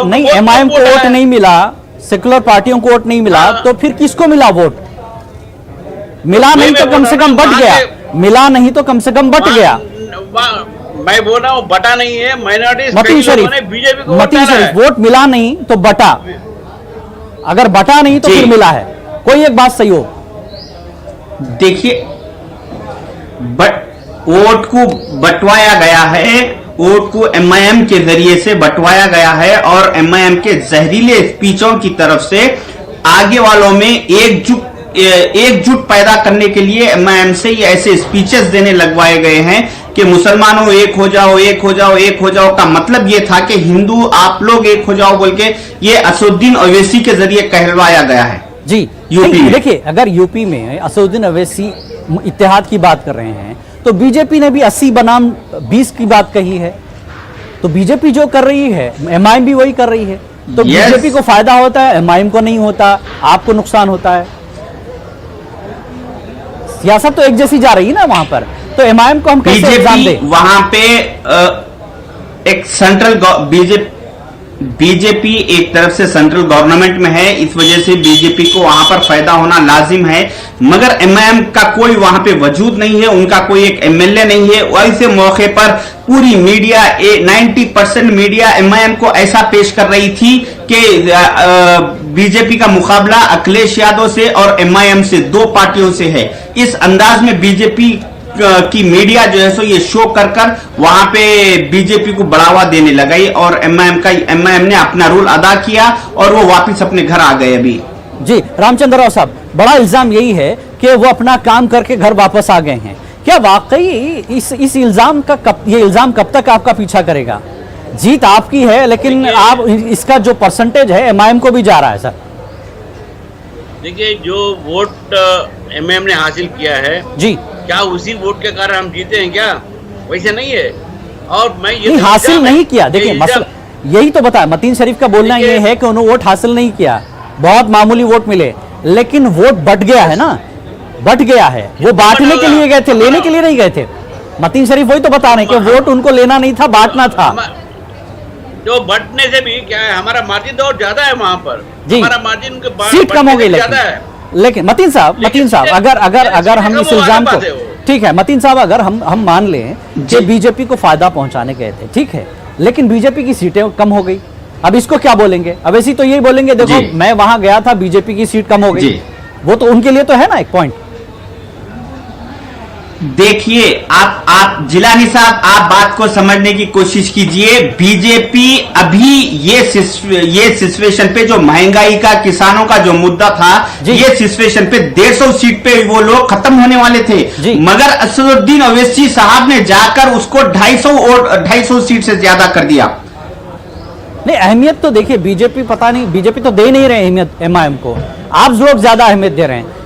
नहीं, एमआईएम को वोट नहीं मिला, सेकुलर पार्टियों को वोट नहीं मिला, तो फिर किसको मिला वोट? मिला नहीं तो कम से कम बट गया, मिला नहीं तो कम से कम बट गया। मैं बोल रहा हूँ बटा नहीं है, माइनॉरिटी मतीन शरीफ, बीजेपी को मतीन शरीफ, वोट मिला नहीं तो बटा, अगर बटा नहीं तो फिर मिला है, कोई एक बात सही हो। देखिए, वोट को बंटवाया गया है, वोट को एमआईएम के जरिए से बंटवाया गया है और एमआईएम के जहरीले स्पीचों की तरफ से आगे वालों में एकजुट पैदा करने के लिए एमआईएम से ये ऐसे स्पीचेस देने लगवाए गए हैं कि मुसलमानों एक हो जाओ, एक हो जाओ, एक हो जाओ का मतलब ये था कि हिंदू आप लोग एक हो जाओ बोल के ये असदुद्दीन ओवैसी के जरिए कहलवाया गया है। जी, यूपी में देखिए, अगर यूपी में असदुद्दीन ओवैसी इत्तेहाद की बात कर रहे हैं तो बीजेपी ने भी 80 बनाम 20 की बात कही है, तो बीजेपी जो कर रही है एमआईएम भी वही कर रही है, तो बीजेपी को फायदा होता है, एमआईएम को नहीं होता, आपको नुकसान होता है। सियासत तो एक जैसी जा रही है ना वहां पर, तो एमआईएम को हम कैसे इल्जाम दें? वहां पे एक सेंट्रल बीजेपी एक तरफ से सेंट्रल गवर्नमेंट में है, इस वजह से बीजेपी को वहां पर फायदा होना लाजिम है, मगर एमआईएम का कोई वहां पे वजूद नहीं है, उनका कोई एक एमएलए नहीं है। वैसे मौके पर पूरी मीडिया 90% मीडिया एमआईएम को ऐसा पेश कर रही थी कि बीजेपी का मुकाबला अखिलेश यादव से और एमआईएम से, दो पार्टियों से है। इस अंदाज में बीजेपी की मीडिया जो है सो ये शो कर वहां पे बीजेपी को बढ़ावा देने लगाई और एमआईएम ने अपना रोल अदा किया और वो वापस अपने घर आ गए। अभी जी रामचंद्र राव साहब, बड़ा इल्जाम यही है कि वो अपना काम करके घर वापस आ गए हैं। क्या वाकई इस इल्जाम का ये इल्जाम कब तक आपका पीछा करेगा? जीत आपकी है, लेकिन आप इसका जो परसेंटेज है एमआईएम को भी जा रहा है सर। देखिए, जो वोट एमआईएम ने हासिल किया है जी, क्या उसी वोट के कारण हम जीते हैं क्या? वैसे नहीं है। और मैं ये नहीं हासिल नहीं किया, देखिए मसला यही तो बताया, मतीन शरीफ का बोलना ये है कि उन्होंने वोट हासिल नहीं किया, बहुत मामूली वोट मिले, लेकिन वोट बट गया है ना, बट गया है। वो बांटने के लिए गए थे, लेने के लिए नहीं गए थे। मतीन शरीफ वही तो बता रहे हैं कि वोट उनको लेना नहीं था, बांटना था। जो बटने से भी क्या है, हमारा मार्जिन तो और ज्यादा है वहां पर जी, हमारा मार्जिन सीट कम हो गई, लेकिन मतीन साहब अगर हम इस इल्जाम को, ठीक है मतीन साहब, अगर हम मान लें कि बीजेपी को फायदा पहुंचाने गए थे, ठीक है, लेकिन बीजेपी की सीटें कम हो गई, अब इसको क्या बोलेंगे? अब ऐसी तो यही बोलेंगे, देखो मैं वहां गया था, बीजेपी की सीट कम हो गई। वो तो उनके लिए तो है ना एक पॉइंट। देखिए, आप जिलानी साहब, आप बात को समझने की कोशिश कीजिए। बीजेपी अभी ये सिचुएशन पे, जो महंगाई का, किसानों का जो मुद्दा था, ये सिचुएशन पे 150 सीट पे वो लोग खत्म होने वाले थे, मगर असदुद्दीन ओवैसी साहब ने जाकर उसको 250 सीट से ज्यादा कर दिया। नहीं, अहमियत तो देखिए बीजेपी, पता नहीं बीजेपी तो दे नहीं रहे अहमियत एमआईएम को, आप लोग ज्यादा अहमियत दे रहे हैं।